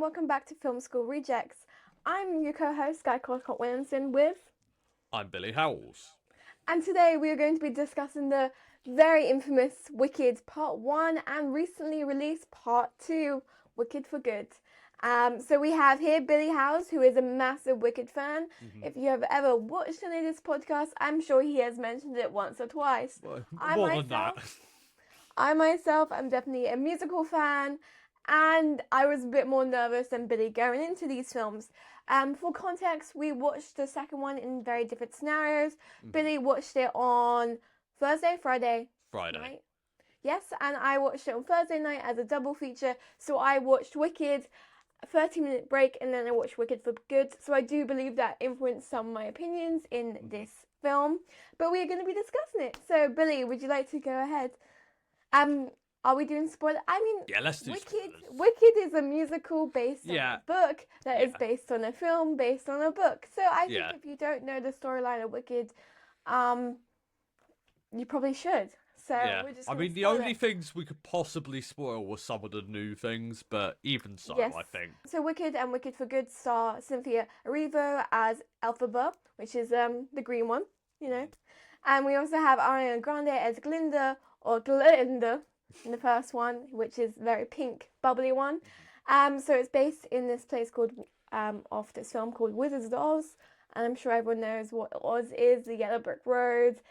welcome back to Film School Rejects. I'm your co-host, Skye Collacott Williamson, with... I'm Billy Howells. And today we are going to be discussing the very infamous Wicked Part 1 and recently released Part 2, Wicked for Good. So we have here Billy Howells, who is a massive Wicked fan. Mm-hmm. If you have ever watched any of this podcast, I'm sure he has mentioned it once or twice. Well, more than that. I myself am definitely a musical fan, and I was a bit more nervous than Billy going into these films. For context, we watched the second one in very different scenarios. Mm-hmm. Billy watched it on Friday night. Yes, and I watched it on Thursday night as a double feature. So I watched Wicked, a 30-minute break, and then I watched Wicked for Good. So I do believe that influenced some of my opinions in this film. But we're going to be discussing it. So Billy, would you like to go ahead? Are we doing spoiler? I mean, yeah, let's do Wicked is a musical based on a book that is based on a film based on a book. So I think if you don't know the storyline of Wicked, you probably should. So we're just the only things we could possibly spoil were some of the new things, but even so, I think. So Wicked and Wicked for Good star Cynthia Erivo as Elphaba, which is the green one, you know. And we also have Ariana Grande as Glinda, or Glinda, in the first one, which is very pink, bubbly one. So it's based in this place called, of this film called Wizards of Oz, and I'm sure everyone knows what Oz is, the Yellow Brick Road,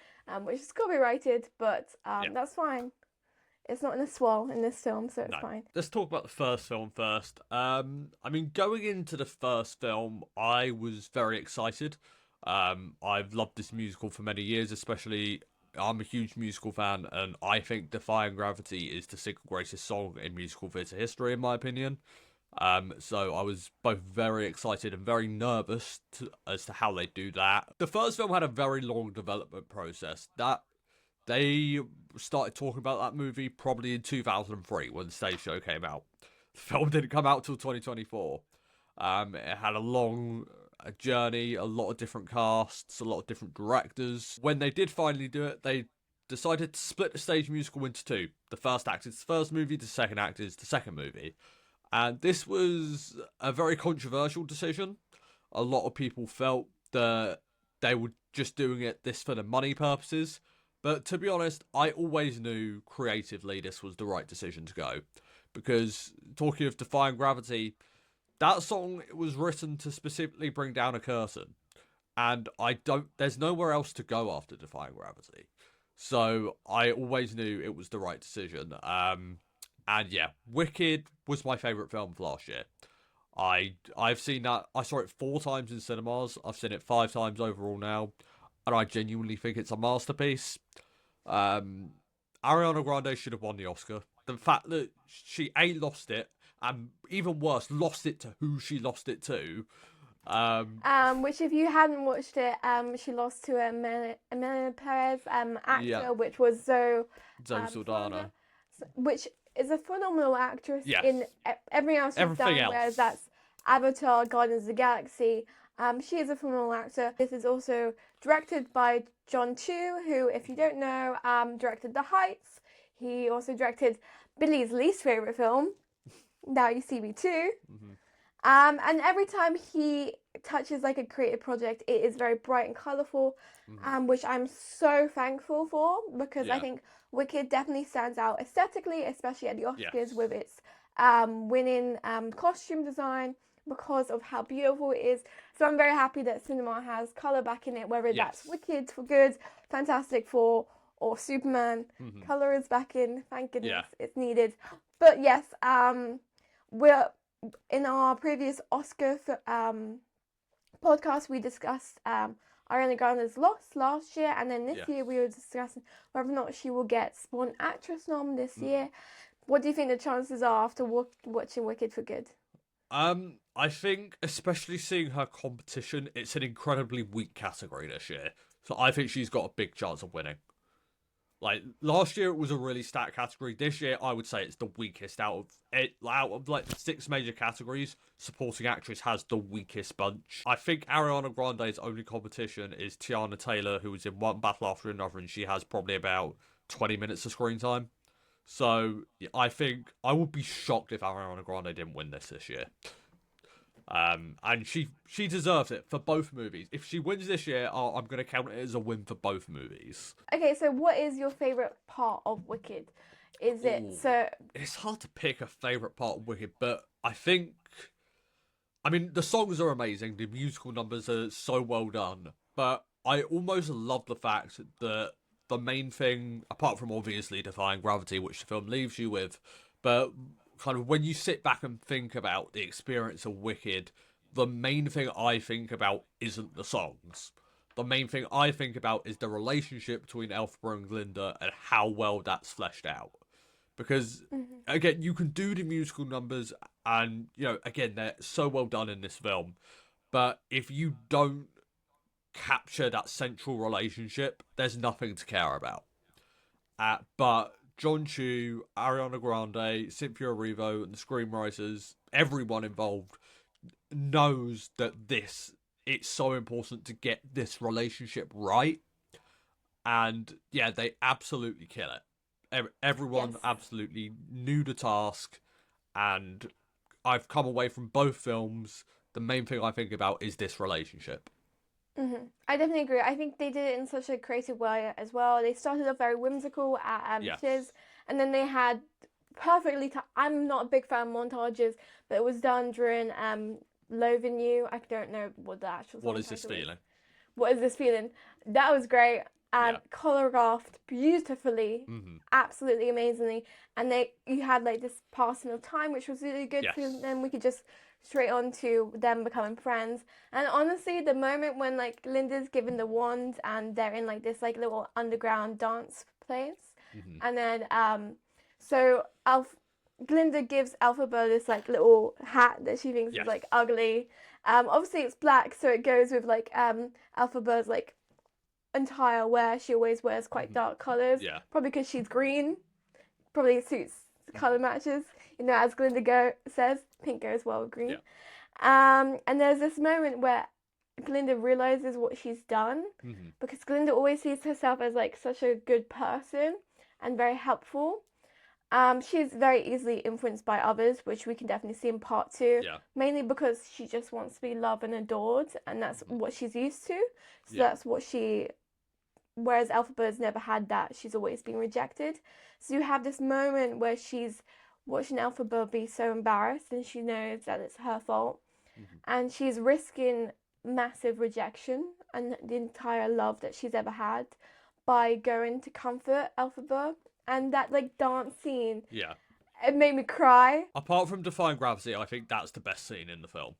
which is copyrighted, but that's fine. It's not in a swell in this film, so it's fine. Let's talk about the first film first. Going into the first film, I was very excited. I've loved this musical for many years, especially... I'm a huge musical fan, and I think Defying Gravity is the single greatest song in musical theatre history, in my opinion. So I was both very excited and very nervous as to how they do that. The first film had a very long development process. That they started talking about that movie probably in 2003 when the stage show came out. The film didn't come out till 2024. It had a long... a journey, a lot of different casts, a lot of different directors. When they did finally do it, they decided to split the stage musical into two. The first act is the first movie, the second act is the second movie. And this was a very controversial decision. A lot of people felt that they were just doing this for the money purposes. But to be honest, I always knew creatively this was the right decision to go. Because talking of Defying Gravity... that song was written to specifically bring down a curtain. And there's nowhere else to go after Defying Gravity. So I always knew it was the right decision. Wicked was my favourite film of last year. I've seen that, I saw it 4 times in cinemas. I've seen it 5 times overall now. And I genuinely think it's a masterpiece. Ariana Grande should have won the Oscar. The fact that she lost it, and even worse, lost it to who she lost it to. Which, if you hadn't watched it, she lost to Emmanuel Perez actor, which was Zoe Saldana, which is a phenomenal actress in everything else she's done. Whereas that's Avatar, Guardians of the Galaxy. She is a phenomenal actor. This is also directed by John Chu, who, if you don't know, directed The Heights. He also directed Billy's least favourite film, Now You See Me Too. Mm-hmm. And every time he touches like a creative project, it is very bright and colourful, which I'm so thankful for, because I think Wicked definitely stands out aesthetically, especially at the Oscars with its winning costume design, because of how beautiful it is. So I'm very happy that cinema has colour back in it, whether that's Wicked for Good, Fantastic Four, or Superman. Colour is back in, thank goodness, it's needed. But yes, we're in our previous Oscar podcast, we discussed Ariana Grande's loss last year, and then this year we were discussing whether or not she will get Spawn Actress nom this year. What do you think the chances are after watching Wicked for Good? I think, especially seeing her competition, it's an incredibly weak category this year. So I think she's got a big chance of winning. Like, last year it was a really stacked category. This year, I would say it's the weakest out of it. Out of like the 6 major categories, supporting actress has the weakest bunch. I think Ariana Grande's only competition is Tiana Taylor, who was in one battle after another, and she has probably about 20 minutes of screen time. So I think I would be shocked if Ariana Grande didn't win this year. And she deserves it for both movies. If she wins this year, I'm going to count it as a win for both movies. Okay, so what is your favourite part of Wicked? Is it so? It's hard to pick a favourite part of Wicked, but I mean, the songs are amazing. The musical numbers are so well done, but I almost love the fact that the main thing, apart from obviously defying gravity, which the film leaves you with, but kind of when you sit back and think about the experience of Wicked, the main thing I think about isn't the songs. The main thing I think about is the relationship between Elphaba and Glinda and how well that's fleshed out. Because, again, you can do the musical numbers and, again, they're so well done in this film. But if you don't capture that central relationship, there's nothing to care about. But John Chu, Ariana Grande, Cynthia Erivo, and the screenwriters, everyone involved knows that it's so important to get this relationship right. And, yeah, they absolutely kill it. Everyone absolutely knew the task, and I've come away from both films. The main thing I think about is this relationship. I definitely agree. I think they did it in such a creative way as well. They started off very whimsical at Shiz, and then they had perfectly. I'm not a big fan of montages, but it was done during Loathing You. I don't know what the actual. What is this feeling? What is this feeling? That was great. And choreographed beautifully, absolutely amazingly, and you had like this passing of time, which was really good. So then we could just straight on to them becoming friends. And honestly, the moment when like Linda's given the wand and they're in like this like little underground dance place, and then so Glinda gives Elphaba this like little hat that she thinks is like ugly. Obviously it's black, so it goes with like Elphaba's like entire wear. She always wears quite dark colours, probably because she's green, probably suits colour matches, as Glinda says, pink goes well with green. And there's this moment where Glinda realises what she's done, because Glinda always sees herself as like such a good person and very helpful. She's very easily influenced by others, which we can definitely see in part 2, mainly because she just wants to be loved and adored, and that's what she's used to. So that's what whereas Elphaba has never had that. She's always been rejected. So you have this moment where she's watching Elphaba be so embarrassed, and she knows that it's her fault, and she's risking massive rejection and the entire love that she's ever had by going to comfort Elphaba. And that like dance scene, it made me cry. Apart from Defying Gravity, I think that's the best scene in the film.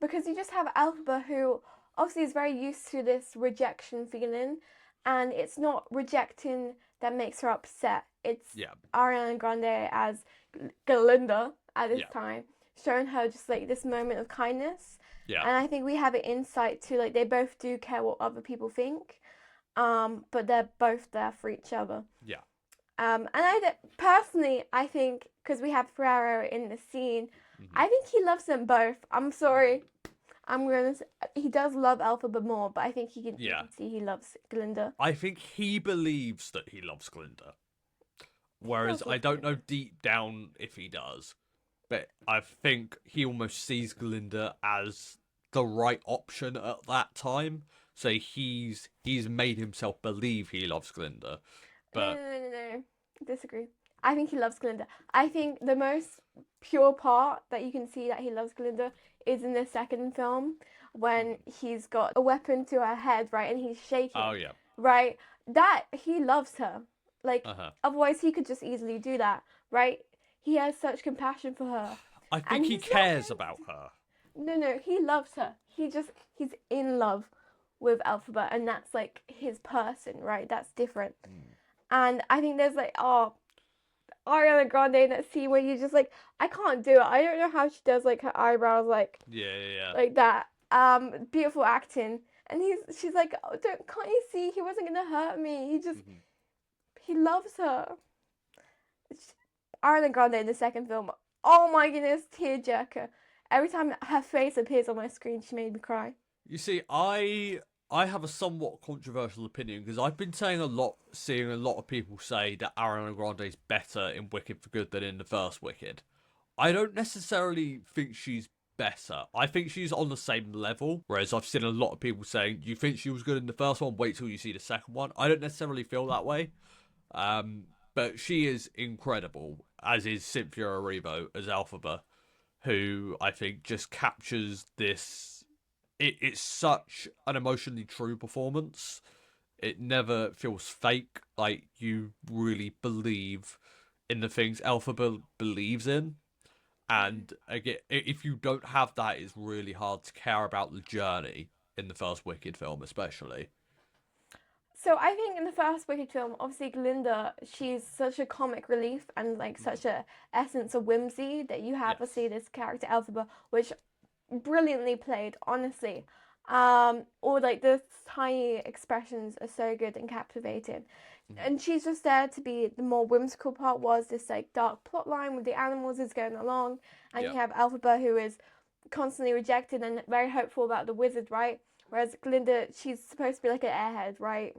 Because you just have Elphaba, who obviously is very used to this rejection feeling, and it's not rejecting that makes her upset. It's Ariana Grande as Glinda at this time, showing her just like this moment of kindness. And I think we have an insight to like they both do care what other people think, but they're both there for each other. And personally, I think, because we have Ferrero in the scene, I think he loves them both. I'm sorry. He does love Elphaba more, but I think you can see he loves Glinda. I think he believes that he loves Glinda. Whereas I don't know deep down if he does. But I think he almost sees Glinda as the right option at that time. So he's made himself believe he loves Glinda. But No. Disagree. I think he loves Glinda. I think the most pure part that you can see that he loves Glinda is in the second film, when he's got a weapon to her head, right, and he's shaking. Oh, yeah. Right? That, he loves her. Like, otherwise he could just easily do that, right? He has such compassion for her. I think he cares about her. No, he loves her. He's in love with Elphaba, and that's like his person, right? That's different. And I think there's like, Ariana Grande in that scene where you're just like, I can't do it. I don't know how she does like her eyebrows like like that. Beautiful acting. And she's like, can't you see he wasn't gonna hurt me? He just he loves her. Ariana Grande in the second film. Oh my goodness, tearjerker. Every time her face appears on my screen, she made me cry. You see, I have a somewhat controversial opinion, because I've been seeing a lot of people say that Ariana Grande is better in Wicked for Good than in the first Wicked. I don't necessarily think she's better. I think she's on the same level, whereas I've seen a lot of people saying, you think she was good in the first one, wait till you see the second one. I don't necessarily feel that way, but she is incredible, as is Cynthia Erivo as Elphaba, who I think just captures this. It's such an emotionally true performance. It never feels fake, like you really believe in the things Elphaba believes in. And again, if you don't have that, it's really hard to care about the journey in the first Wicked film, especially. So I think in the first Wicked film, obviously Glinda, she's such a comic relief and like such a essence of whimsy that you have to see this character Elphaba, which brilliantly played, honestly. Or like the tiny expressions are so good and captivating. And she's just there to be the more whimsical part was this like dark plot line with the animals is going along, and you have Elphaba who is constantly rejected and very hopeful about the wizard, right? Whereas Glinda, she's supposed to be like an airhead, right?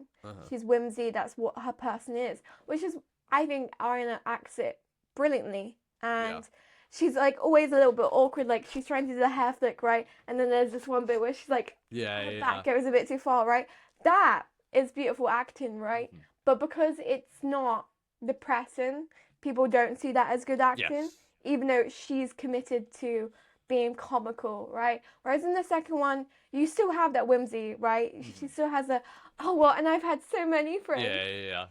She's whimsy, that's what her person is. Which is, I think Ariana acts it brilliantly. And she's like always a little bit awkward, like she's trying to do the hair flick, right? And then there's this one bit where she's like, her back goes a bit too far, right? That is beautiful acting, right? But because it's not depressing, people don't see that as good acting, even though she's committed to being comical, right? Whereas in the second one, you still have that whimsy, right? She still has a, oh, well, and I've had so many friends. Yeah.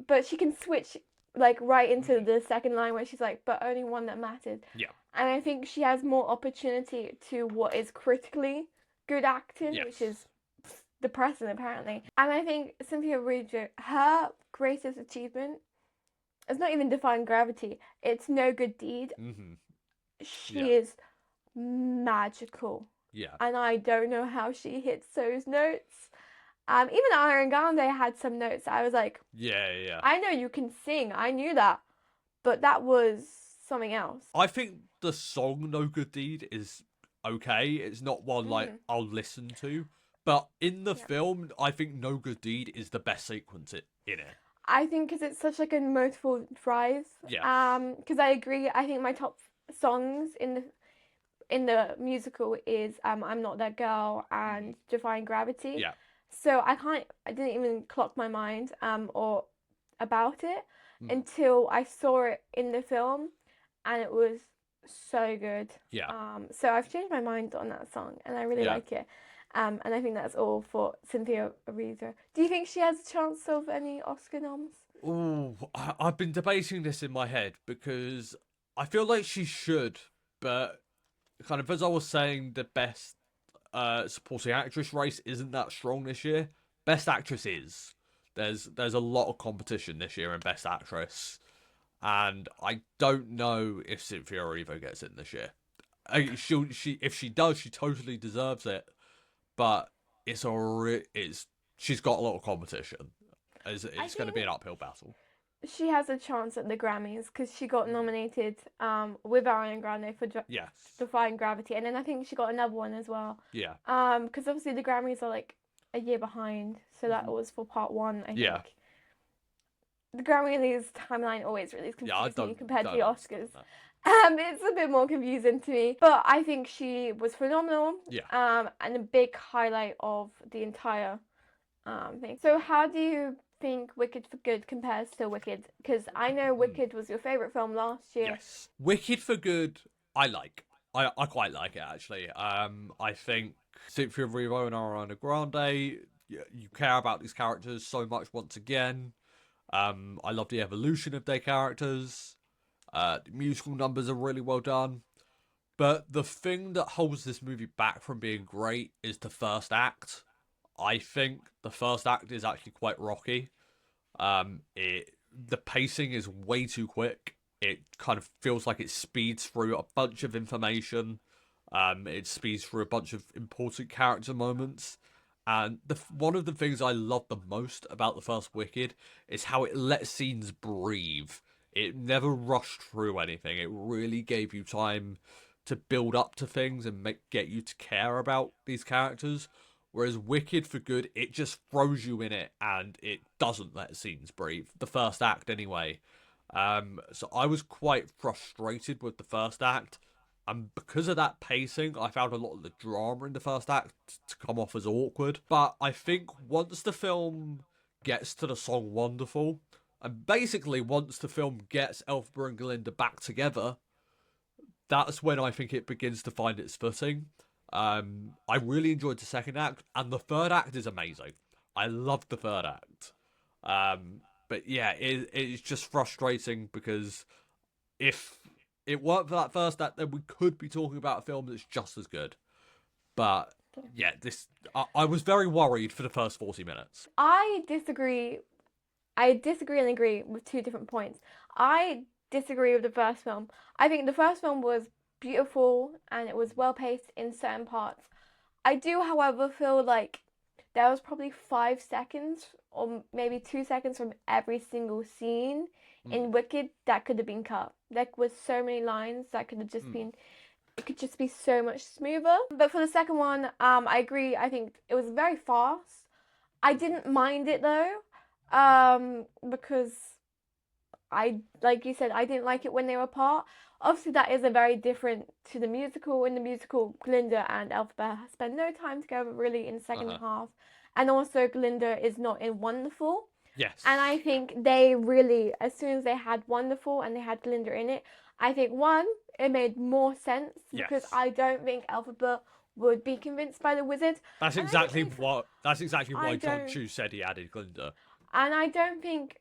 But she can switch, like, right into the second line where she's like, but only one that mattered. Yeah. And I think she has more opportunity to what is critically good acting, which is depressing, apparently. And I think Cynthia Erivo, her greatest achievement is not even defying gravity. It's No Good Deed. She is magical. Yeah. And I don't know how she hits those notes. Even Ariana Grande had some notes. I was like, yeah. I know you can sing. I knew that. But that was something else. I think the song No Good Deed is okay. It's not one like I'll listen to. But in the film, I think No Good Deed is the best sequence in it. I think because it's such like a emotional drive. Yeah. Because I agree. I think my top songs in the musical is I'm Not That Girl and Defying Gravity. Yeah. So I didn't even clock my mind or about it until I saw it in the film, and it was so good. Yeah. So I've changed my mind on that song, and I really like it. And I think that's all for Cynthia Erivo. Do you think she has a chance of any Oscar noms? Oh, I've been debating this in my head because I feel like she should, but kind of as I was saying, the best supporting actress race isn't that strong this year. Best actress is. There's a lot of competition this year in Best Actress, and I don't know if Cynthia Erivo gets it this year. If she does, she totally deserves it. But she's got a lot of competition. It's going to be an uphill battle. She has a chance at the Grammys because she got nominated with Ariana Grande for Defying Gravity, and then I think she got another one as well. Yeah. Because obviously the Grammys are like a year behind, so that was for part one, I think. The Grammys timeline always really confuses me compared to the Oscars. It's a bit more confusing to me, but I think she was phenomenal. Yeah. And a big highlight of the entire thing. So how do you think Wicked for Good compares to Wicked? Because I know Wicked was your favourite film last year. Yes. Wicked for Good, I like. I quite like it, actually. I think Cynthia Erivo and Ariana Grande, you care about these characters so much once again. I love the evolution of their characters. The musical numbers are really well done. But the thing that holds this movie back from being great is the first act. I think the first act is actually quite rocky. The pacing is way too quick. It kind of feels like it speeds through a bunch of information. It speeds through a bunch of important character moments. And one of the things I love the most about the first Wicked is how it let scenes breathe. It never rushed through anything. It really gave you time to build up to things and get you to care about these characters. Whereas Wicked for Good, it just throws you in it and it doesn't let scenes breathe. The first act, anyway. So I was quite frustrated with the first act. And because of that pacing, I found a lot of the drama in the first act to come off as awkward. But I think once the film gets to the song Wonderful, and basically once the film gets Elphaba and Glinda back together, that's when I think it begins to find its footing. I really enjoyed the second act, and the third act is amazing. I loved the third act. But yeah, it's just frustrating because if it weren't for that first act, then we could be talking about a film that's just as good. But yeah, I was very worried for the first 40 minutes. I disagree and agree with two different points. I disagree with the first film. I think the first film was beautiful and it was well paced in certain parts. I do, however, feel like there was probably 5 seconds or maybe 2 seconds from every single scene in Wicked that could have been cut. There was so many lines that could have just been, it could just be so much smoother. But for the second one, I agree. I think it was very fast. I didn't mind it though, because like you said, I didn't like it when they were apart. Obviously, that is a very different to the musical. In the musical, Glinda and Elphaba spend no time together really in the second half. And also, Glinda is not in Wonderful. Yes. And I think they really, as soon as they had Wonderful and they had Glinda in it, I think, one, it made more sense because I don't think Elphaba would be convinced by the wizard. That's exactly why John Chu said he added Glinda. And I don't think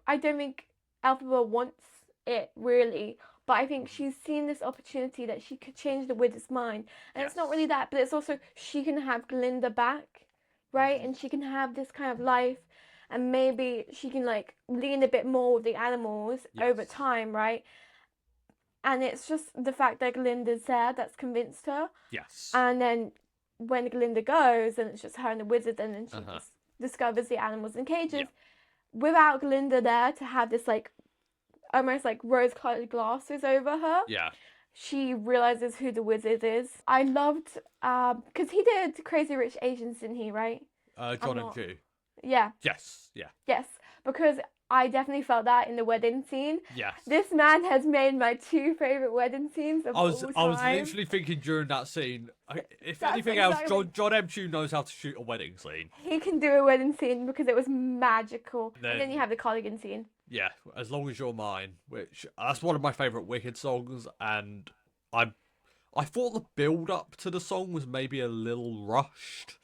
Elphaba wants it really, but I think she's seen this opportunity that she could change the wizard's mind. And it's not really that, but it's also she can have Glinda back, right? And she can have this kind of life, and maybe she can like lean a bit more with the animals over time, right? And it's just the fact that Glinda's there that's convinced her. Yes. And then when Glinda goes, and it's just her and the wizard, and then she just discovers the animals in cages. Yeah. Without Glinda there to have this like almost like rose-colored glasses over her. Yeah. She realizes who the wizard is. I loved because he did Crazy Rich Asians, didn't he? Right. John and Chu. Yeah. Yes. Yeah. Yes, because I definitely felt that in the wedding scene. Yes. This man has made my 2 favorite wedding scenes of all time. I was literally thinking during that scene, if anything else, John M. Chu knows how to shoot a wedding scene. He can do a wedding scene because it was magical. And then you have the Colligan scene. Yeah, As Long As You're Mine, which that's one of my favourite Wicked songs, and I thought the build up to the song was maybe a little rushed.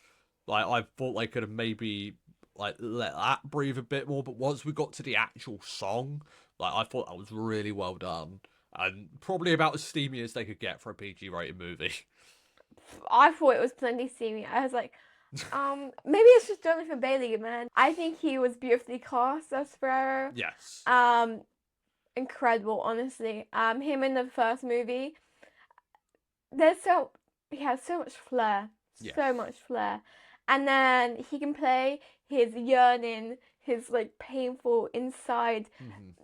Like I thought they could have maybe like let that breathe a bit more, but once we got to the actual song, like I thought that was really well done, and probably about as steamy as they could get for a PG-rated movie. I thought it was plenty steamy. I was like, maybe it's just Jonathan Bailey, man. I think he was beautifully cast as Ferrero. Yes. Incredible, honestly. Him in the first movie, he has so much flair. Yes. So much flair. And then he can play his yearning, his like painful inside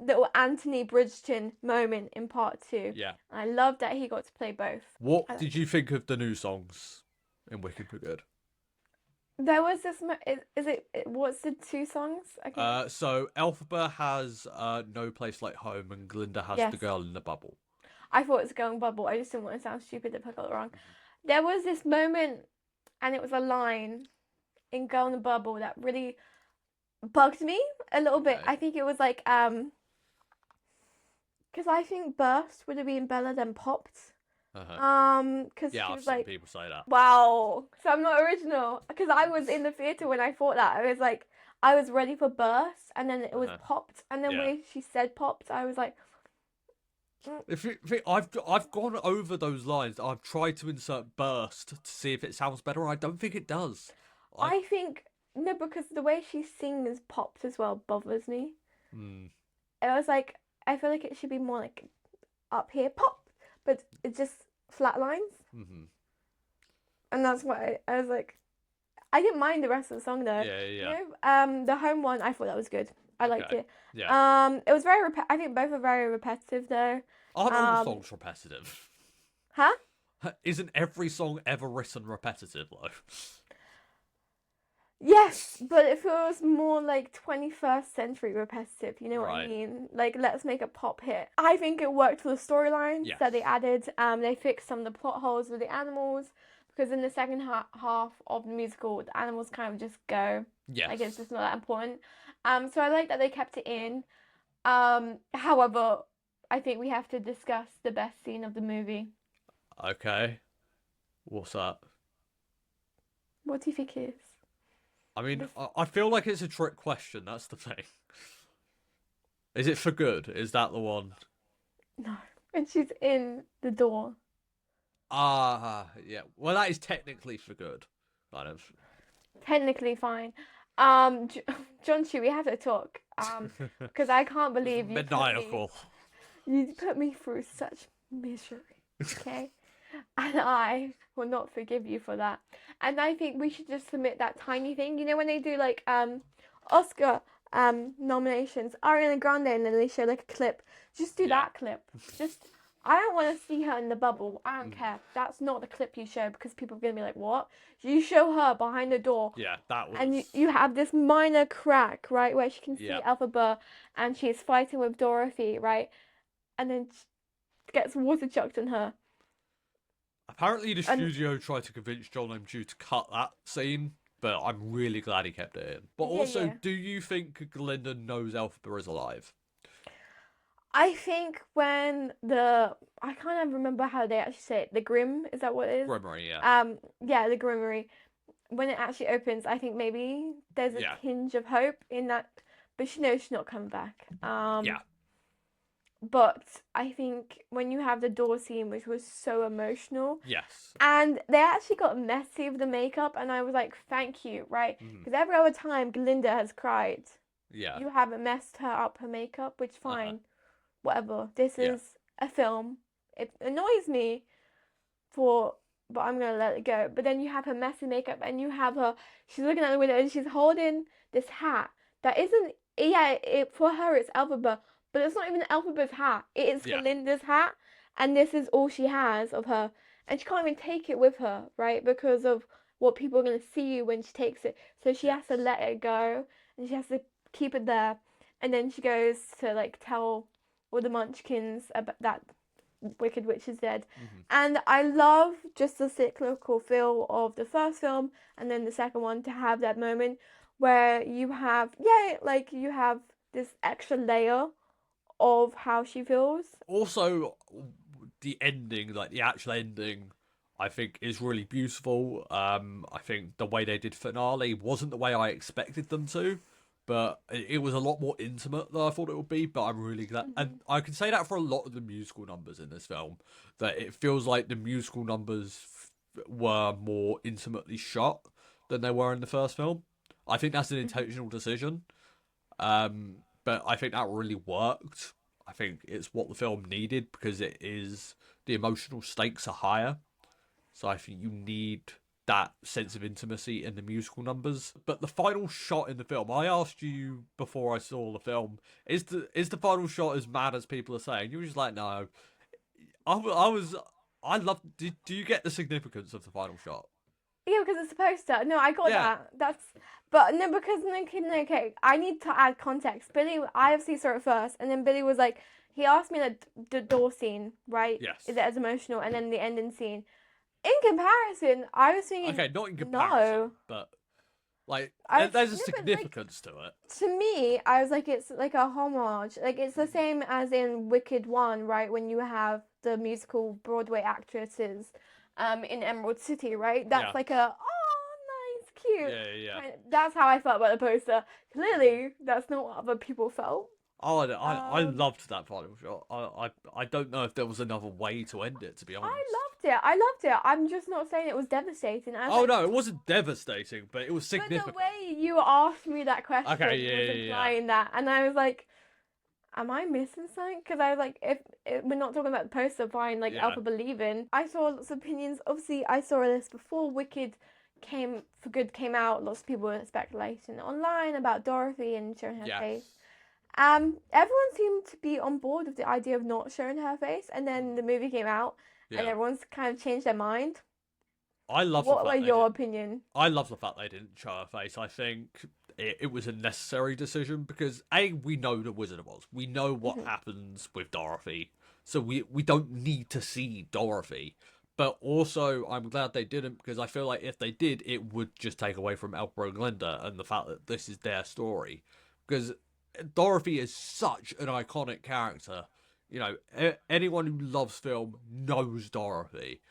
little Anthony Bridgerton moment in part 2. Yeah. I love that he got to play both. What did you think of the new songs in Wicked for Good? There was this. What's the 2 songs? So Elphaba has No Place Like Home, and Glinda has The Girl in the Bubble. I thought it was Girl in the Bubble. I just didn't want to sound stupid if I got it wrong. There was this moment, and it was a line in Girl in the Bubble that really bugged me a little bit. I think it was like because I think Burst would have been better than Popped. Because she was like, people say that. Wow, so I'm not original. Because I was in the theater when I thought that. I was like, I was ready for Burst, and then it was Popped, and then when she said Popped, I was like. I've gone over those lines. I've tried to insert Burst to see if it sounds better. I don't think it does. I think no, because the way she sings Popped as well bothers me. It was like I feel like it should be more like up here, pop, but it just flat lines. And that's why I was like, I didn't mind the rest of the song though. Yeah. You know, the home one, I thought that was good. I liked it. Yeah. It was very. I think both are very repetitive though. Aren't all the songs repetitive? Huh? Isn't every song ever written repetitive though? Yes, but it feels more like 21st century repetitive, you know what I Right. mean? Like, let's make a pop hit. I think it worked for the storylines Yes. that they added. They fixed some of the plot holes with the animals, because in the second half of the musical, the animals kind of just go. Yes. Like, it's just not that important. So I like that they kept it in. However, I think we have to discuss the best scene of the movie. Okay. What's that? What do you think it is? I mean, I feel like it's a trick question. That's the thing. Is it for good? Is that the one? No. When she's in the door. Yeah. Well, that is technically for good, kind of. Technically fine. John Chu, we have to talk. Because I can't believe you put me through such misery. Okay? And I will not forgive you for that. And I think we should just submit that tiny thing. You know when they do like Oscar nominations, Ariana Grande, and then they show like a clip. Just do that clip. Just I don't want to see her in the bubble. I don't care. That's not the clip you show, because people are gonna be like, "What?" You show her behind the door. Yeah, that was. And you have this minor crack, right, where she can see Elphaba, and she's fighting with Dorothy, right, and then she gets water chucked on her. Apparently, the studio tried to convince John M. Chu to cut that scene, but I'm really glad he kept it in. But also, do you think Glinda knows Elphaba is alive? I think when I can't remember how they actually say it. The Grim, is that what it is? Grimmery, yeah. Yeah, the Grimmery. When it actually opens, I think maybe there's a tinge of hope in that, but she knows she's not coming back. Yeah. But I think when you have the door scene, which was so emotional. Yes. And they actually got messy with the makeup, and I was like, thank you, right? Because every other time Glinda has cried, you haven't messed her up her makeup, which fine. Whatever. This is a film. It annoys me but I'm gonna let it go. But then you have her messy makeup, and you have her, she's looking out the window, and she's holding this hat that isn't, for her it's Elphaba, but it's not even Elphaba's hat. It is Glinda's hat, and this is all she has of her, and she can't even take it with her, right? Because of what people are gonna see when she takes it. So she has to let it go, and she has to keep it there, and then she goes to like tell all the Munchkins about that Wicked Witch is dead. And I love just the cyclical feel of the first film and then the second one, to have that moment where you have you have this extra layer of how she feels. Also, the ending, like the actual ending, I think is really beautiful. I think the way they did finale wasn't the way I expected them to. But it was a lot more intimate than I thought it would be, but I'm really glad. And I can say that for a lot of the musical numbers in this film, that it feels like the musical numbers were more intimately shot than they were in the first film. I think that's an intentional decision. But I think that really worked. I think it's what the film needed, because the emotional stakes are higher. So I think you need that sense of intimacy in the musical numbers. But the final shot in the film, I asked you before I saw the film, is the final shot as mad as people are saying? You were just like, no. I love. Do you get the significance of the final shot? Yeah, because it's a poster. No, I got that. But no, because okay, I need to add context. Billy, I obviously saw it first, and then Billy was like, he asked me the door scene, right? Yes. Is it as emotional? And then the ending scene. In comparison, I was thinking. Okay, not in comparison, but like there's a significance to it. To me, I was like, it's like a homage. Like, it's the same as in Wicked 1, right? When you have the musical Broadway actresses in Emerald City, right? That's like a, nice, cute. Yeah. That's how I felt about the poster. Clearly, that's not what other people felt. Oh, I loved that final shot. I don't know if there was another way to end it, to be honest. I loved it. I'm just not saying it was devastating. No, it wasn't devastating, but it was significant. But the way you asked me that question was implying that, and I was like, am I missing something? Because I was like, if we're not talking about the poster, fine, like Elphaba leaving. I saw lots of opinions. Obviously, I saw this before Wicked came out. Lots of people were speculating online about Dorothy and showing her face. Everyone seemed to be on board with the idea of not showing her face, and then the movie came out, and everyone's kind of changed their mind. I love what the fact were your opinion? I love the fact they didn't show her face. I think it was a necessary decision because we know the Wizard of Oz. We know what happens with Dorothy, so we don't need to see Dorothy. But also, I'm glad they didn't because I feel like if they did, it would just take away from Elsa and Glinda and the fact that this is their story. Because Dorothy is such an iconic character. You know, anyone who loves film knows Dorothy.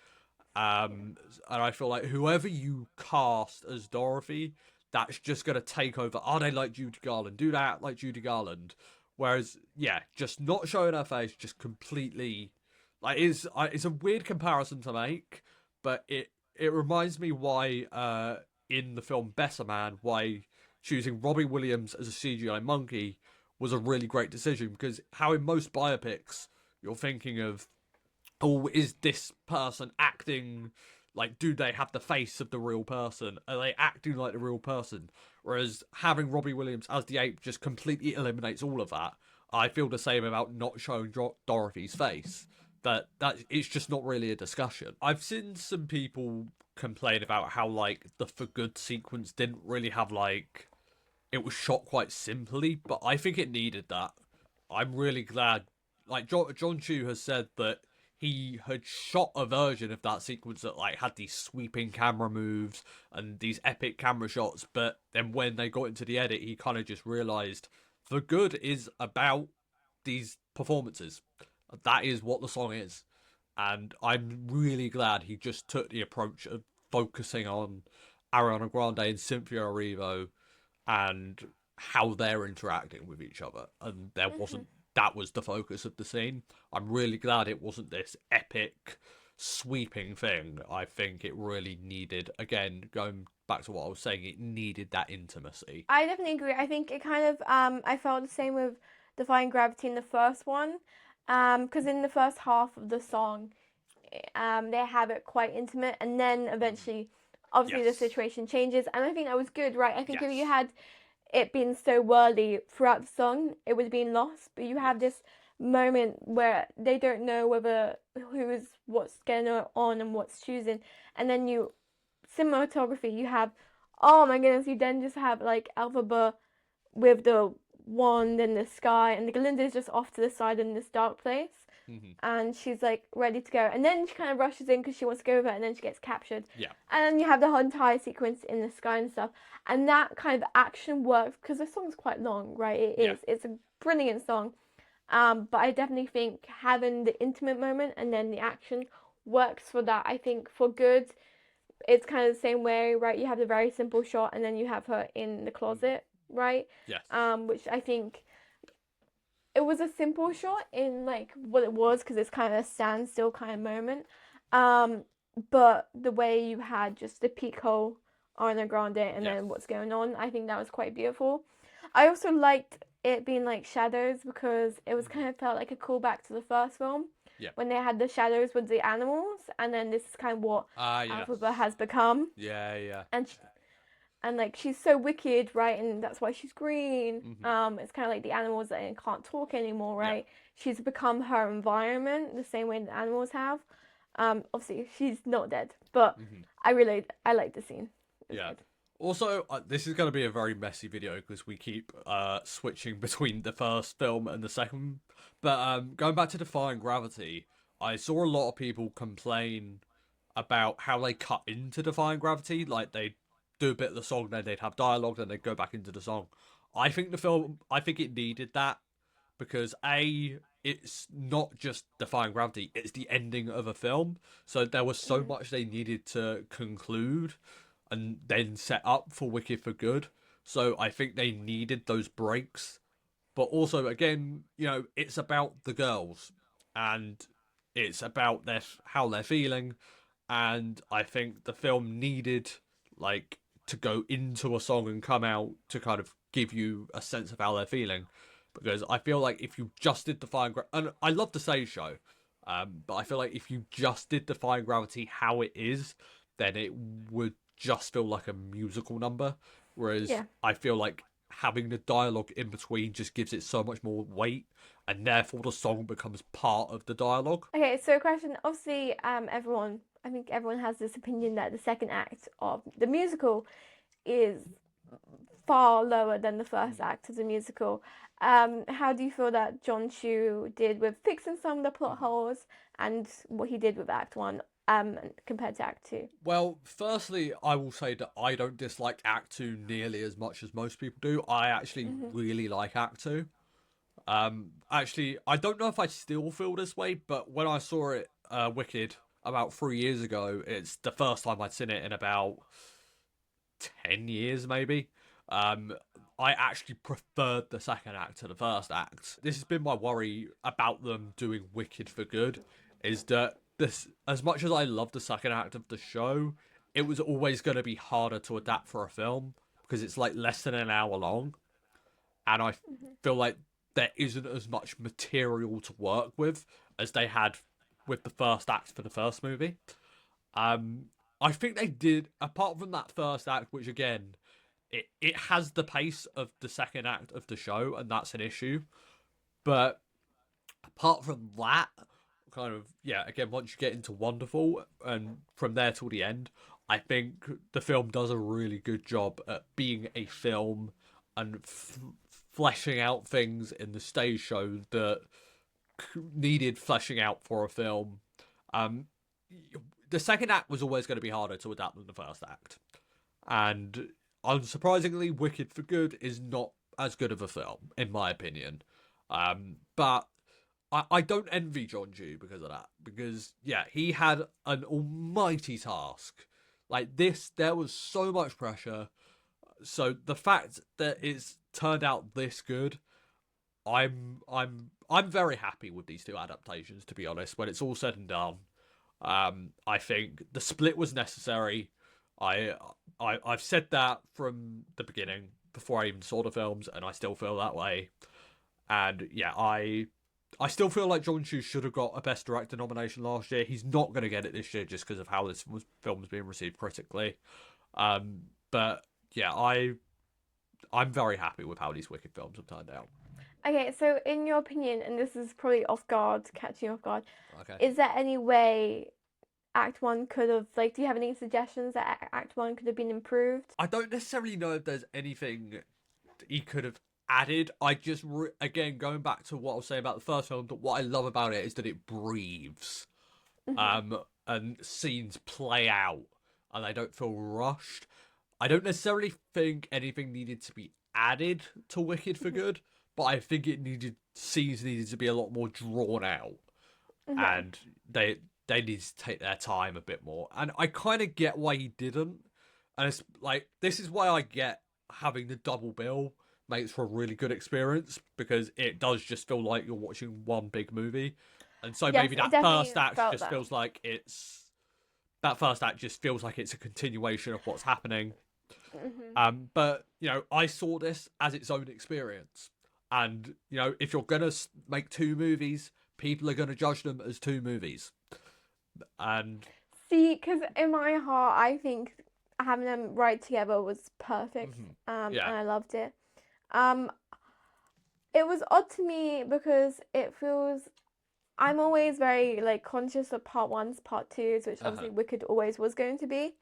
And I feel like whoever you cast as Dorothy, that's just going to take over. Oh, they like Judy Garland. Do that like Judy Garland. Whereas, yeah, just not showing her face, just completely... Like, it's a weird comparison to make, but it reminds me why, in the film Better Man, why choosing Robbie Williams as a CGI monkey was a really great decision. Because how in most biopics, you're thinking of, oh, is this person acting like, do they have the face of the real person? Are they acting like the real person? Whereas having Robbie Williams as the ape just completely eliminates all of that. I feel the same about not showing Dorothy's face. That it's just not really a discussion. I've seen some people complain about how, like, the For Good sequence didn't really have, like, it was shot quite simply, but I think it needed that. I'm really glad. Like, John Chu has said that he had shot a version of that sequence that, like, had these sweeping camera moves and these epic camera shots, but then when they got into the edit, he kind of just realised For Good is about these performances. That is what the song is. And I'm really glad he just took the approach of focusing on Ariana Grande and Cynthia Erivo and how they're interacting with each other. And there wasn't... That was the focus of the scene. I'm really glad it wasn't this epic, sweeping thing. I think it really needed, again, going back to what I was saying, it needed that intimacy. I definitely agree. I think it kind of, I felt the same with Defying Gravity in the first one. Because in the first half of the song, they have it quite intimate, and then eventually, obviously, the situation changes, and I think that was good, right? I think if you had it being so whirly throughout the song, it would have been lost, but you have this moment where they don't know whether what's going on and what's choosing, and then cinematography, you have, oh my goodness, you then just have, like, Elphaba with the wand in the sky, and Glinda's just off to the side in this dark place, and she's like ready to go, and then she kind of rushes in because she wants to go over, and then she gets captured. And then you have the whole entire sequence in the sky and stuff, and that kind of action works because the song's quite long, right? It's a brilliant song, but I definitely think having the intimate moment and then the action works for that. I think For Good, it's kind of the same way, right? You have the very simple shot, and then you have her in the closet, right? Yes. Which I think it was a simple shot in, like, what it was, because it's kind of a standstill kind of moment. But the way you had just the peak hole Ariana Grande and then what's going on, I think that was quite beautiful. I also liked it being like shadows because it was kind of felt like a callback to the first film. When they had the shadows with the animals, and then this is kind of what Elphaba has become. And like, she's so wicked, right? And that's why she's green. It's kind of like the animals that can't talk anymore, right? She's become her environment the same way the animals have. Obviously, she's not dead, but I like the scene. Good. Also, this is going to be a very messy video because we keep switching between the first film and the second. But going back to Defying Gravity, I saw a lot of people complain about how they cut into Defying Gravity. Like, they do a bit of the song, then they'd have dialogue, then they'd go back into the song. I think it needed that because it's not just Defying Gravity, it's the ending of a film. So there was so much they needed to conclude and then set up for Wicked for Good. So I think they needed those breaks. But also, again, you know, it's about the girls and it's about how they're feeling. And I think the film needed, like, to go into a song and come out to kind of give you a sense of how they're feeling. Because I feel like if you just did Defying Gravity, and I love the Say Show, but I feel like if you just did Defying Gravity how it is, then it would just feel like a musical number. Whereas I feel like having the dialogue in between just gives it so much more weight, and therefore the song becomes part of the dialogue. Okay, so question, obviously, everyone, I think everyone has this opinion that the second act of the musical is far lower than the first act of the musical. How do you feel that John Chu did with fixing some of the plot holes and what he did with Act 1 compared to Act 2? Well, firstly, I will say that I don't dislike Act 2 nearly as much as most people do. I actually really like Act 2. Actually, I don't know if I still feel this way, but when I saw it, Wicked, about 3 years ago, it's the first time I'd seen it in about 10 years, maybe. I actually preferred the second act to the first act. This has been my worry about them doing Wicked for good, is that this, as much as I love the second act of the show, it was always going to be harder to adapt for a film because it's like less than an hour long, and I feel like there isn't as much material to work with as they had with the first act for the first movie. I think they did, apart from that first act, which again, it has the pace of the second act of the show, and that's an issue. But apart from that, kind of, yeah, again, once you get into Wonderful, and from there till the end, I think the film does a really good job at being a film and fleshing out things in the stage show that needed fleshing out for a film. The second act was always going to be harder to adapt than the first act. And unsurprisingly, Wicked for Good is not as good of a film, in my opinion. But I don't envy John Chu because of that. Because, yeah, he had an almighty task. Like this, there was so much pressure. So the fact that it's turned out this good, I'm very happy with these two adaptations, to be honest. When it's all said and done, I think the split was necessary. I've said that from the beginning before I even saw the films, and I still feel that way. And yeah, I still feel like John Chu should have got a Best Director nomination last year. He's not going to get it this year just because of how this film was being received critically. But yeah, I'm very happy with how these Wicked films have turned out. Okay, so in your opinion, and this is probably catching you off guard, okay, is there any way Act 1 could have, like, do you have any suggestions that Act 1 could have been improved? I don't necessarily know if there's anything he could have added. I just, again, going back to what I was saying about the first film, what I love about it is that it breathes. And scenes play out, and they don't feel rushed. I don't necessarily think anything needed to be added to Wicked for Good, but I think scenes needed to be a lot more drawn out, and they needed to take their time a bit more. And I kind of get why he didn't, and it's like, this is why I get having the double bill makes for a really good experience, because it does just feel like you're watching one big movie. And so maybe that first act just feels like that first act just feels like it's a continuation of what's happening. But, you know, I saw this as its own experience. And, you know, if you're going to make two movies, people are going to judge them as two movies. And see, because in my heart, I think having them right together was perfect. And I loved it. It was odd to me because it feels, I'm always very, like, conscious of part ones, part twos, which obviously Wicked always was going to be.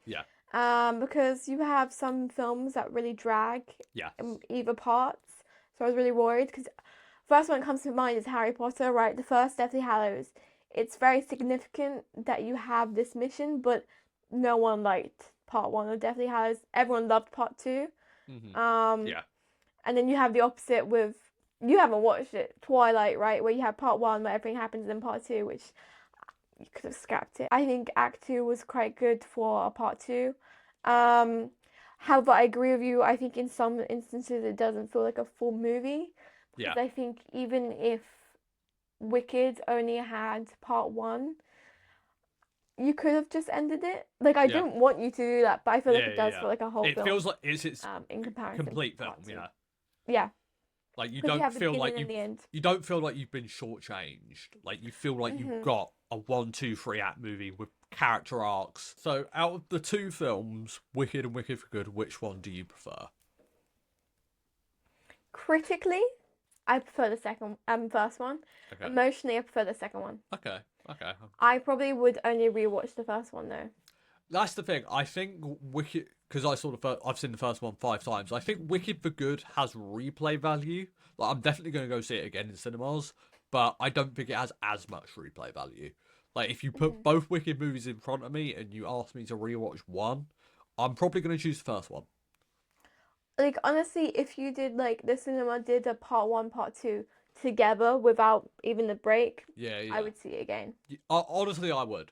Because you have some films that really drag in either parts. So I was really worried, because first one that comes to mind is Harry Potter, right? The first Deathly Hallows. It's very significant that you have this mission, but no one liked part one of Deathly Hallows. Everyone loved part two. And then you have the opposite with, you haven't watched it, Twilight, right? Where you have part one where everything happens, and then part two, which you could have scrapped it. I think Act 2 was quite good for a part 2. However, I agree with you. I think in some instances it doesn't feel like a full movie. Because I think even if Wicked only had part 1, you could have just ended it. Like, I don't want you to do that, but I feel like it does feel like a whole film. It feels like it's in comparison, complete film, Yeah. Like, you don't feel like you don't feel like you've been shortchanged. Like, you feel like you've got a 1, 2, 3 act movie with character arcs. So, out of the two films, Wicked and Wicked for Good, which one do you prefer? Critically, I prefer the first one. Okay. Emotionally, I prefer the second one. Okay. I probably would only rewatch the first one though. That's the thing. I think Wicked, because I've seen the first one 5 times. I think Wicked for Good has replay value. Like, I'm definitely going to go see it again in cinemas, but I don't think it has as much replay value. Like, if you put both Wicked movies in front of me and you ask me to rewatch one, I'm probably going to choose the first one. Like, honestly, if you did, like, the cinema did a part 1, part 2 together without even the break, I would see it again. Honestly, I would.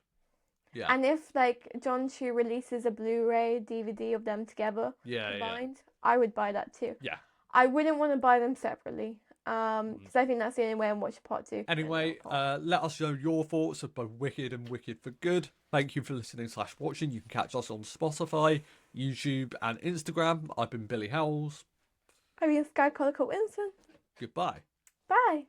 Yeah. And if, like, John Chu releases a Blu-ray DVD of them together, combined, I would buy that too. Yeah. I wouldn't want to buy them separately, because I think that's the only way I'm watching part 2. Anyway, let us know your thoughts of both Wicked and Wicked for Good. Thank you for listening/watching. You can catch us on Spotify, YouTube, and Instagram. I've been Billy Howells. I've been Collacott Williamson. Goodbye. Bye.